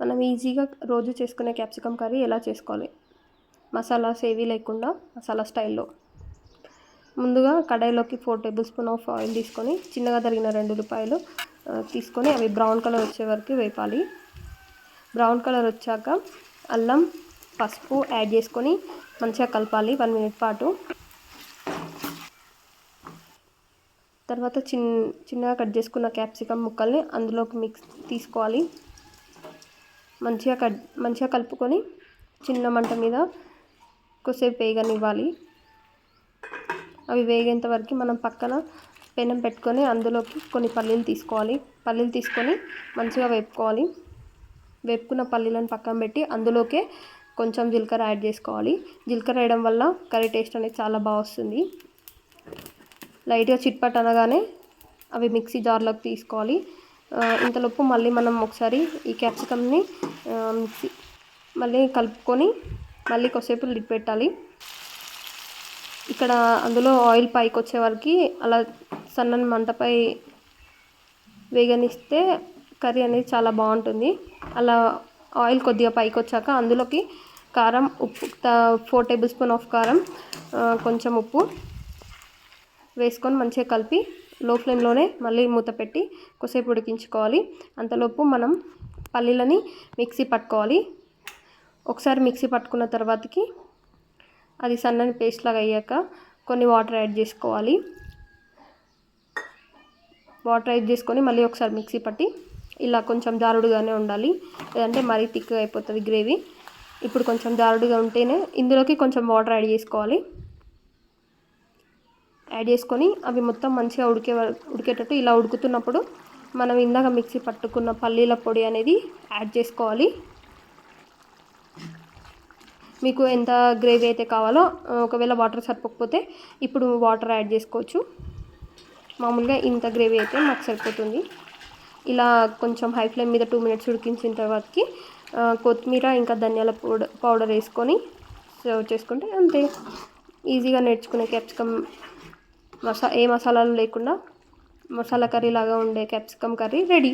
మనం ఈజీగా రోజు చేసుకునే క్యాప్సికమ్ కర్రీ ఎలా చేసుకోవాలి, మసాలాస్ ఏవి లేకుండా మసాలా స్టైల్లో. ముందుగా కడాయిలోకి 4 టేబుల్ స్పూన్ ఆఫ్ ఆయిల్ తీసుకొని చిన్నగా తరిగిన 2 ఉల్లిపాయలు తీసుకొని అవి బ్రౌన్ కలర్ వచ్చే వరకు వేపాలి. బ్రౌన్ కలర్ వచ్చాక అల్లం, పసుపు యాడ్ చేసుకొని మంచిగా కలపాలి 1 మినిట్ పాటు. తర్వాత చిన్నగా కట్ చేసుకున్న క్యాప్సికమ్ ముక్కల్ని అందులోకి తీసుకోవాలి. మంచిగా కలుపుకొని చిన్న మంట మీద కొద్దిసేపు వేగనివ్వాలి. అవి వేగేంత వరకు మనం పక్కన పెనం పెట్టుకొని అందులోకి కొన్ని పల్లీలు తీసుకోవాలి. పల్లీలు తీసుకొని మంచిగా వేపుకోవాలి. వేపుకున్న పల్లీలను పక్కన పెట్టి అందులోకే కొంచెం జీలకర్ర యాడ్ చేసుకోవాలి. జీలకర్ర వేయడం వల్ల కర్రీ టేస్ట్ అనేది చాలా బాగా వస్తుంది. లైట్గా చిట్పట్ అనగానే అవి మిక్సీ జార్లోకి తీసుకోవాలి. ఇంతలోపు మళ్ళీ మనం ఒకసారి ఈ క్యాప్సికమ్ని మళ్ళీ కలుపుకొని మళ్ళీ కొద్దిసేపు లిడ్ పెట్టాలి. ఇక్కడ అందులో ఆయిల్ పైకి వచ్చే వరకు అలా సన్నని మంటపై వేగనిస్తే కర్రీ అనేది చాలా బాగుంటుంది. అలా ఆయిల్ కొద్దిగా పైకి వచ్చాక అందులోకి కారం, ఉప్పు 4 టేబుల్ స్పూన్ ఆఫ్ కారం, కొంచెం ఉప్పు వేసుకొని మంచిగా కలిపి లో ఫ్లేమ్లోనే మళ్ళీ మూత పెట్టి కొద్దిసేపు ఉడికించుకోవాలి. అంతలోపు మనం పల్లీలని మిక్సీ పట్టుకోవాలి. ఒకసారి మిక్సీ పట్టుకున్న తర్వాతకి అది సన్నని పేస్ట్ లాగా అయ్యాక కొన్ని వాటర్ యాడ్ చేసుకోవాలి. వాటర్ యాడ్ చేసుకొని మళ్ళీ ఒకసారి మిక్సీ పట్టి ఇలా కొంచెం జారుడుగానే ఉండాలి, లేదంటే మరీ థిక్గా అయిపోతుంది గ్రేవీ. ఇప్పుడు కొంచెం జారుడుగా ఉంటేనే ఇందులోకి కొంచెం వాటర్ యాడ్ చేసుకోవాలి. యాడ్ చేసుకొని అవి మొత్తం మంచిగా ఉడికేటట్టు ఇలా ఉడుకుతున్నప్పుడు మనం ఇందాక మిక్సీ పట్టుకున్న పల్లీల పొడి అనేది యాడ్ చేసుకోవాలి. మీకు ఎంత గ్రేవీ అయితే కావాలో, ఒకవేళ వాటర్ సరిపోకపోతే ఇప్పుడు వాటర్ యాడ్ చేసుకోవచ్చు. మామూలుగా ఇంత గ్రేవీ అయితే మాకు సరిపోతుంది. ఇలా కొంచెం హై ఫ్లేమ్ మీద 2 మినిట్స్ ఉడికించిన తర్వాతకి కొత్తిమీర ఇంకా ధనియాల పౌడర్ వేసుకొని సర్వ్ చేసుకుంటే అంతే. ఈజీగా నేర్చుకునే క్యాప్సికమ్ ఏ మసాలాలు లేకుండా మసాలా కర్రీ లాగా ఉండే క్యాప్సికమ్ కర్రీ రెడీ.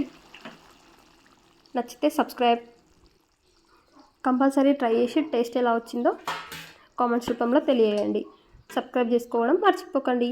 నచ్చితే సబ్స్క్రైబ్ కంపల్సరీ ట్రై చేసి టేస్ట్ ఎలా వచ్చిందో కామెంట్స్ రూపంలో తెలియజేయండి. సబ్స్క్రైబ్ చేసుకోవడం మర్చిపోకండి.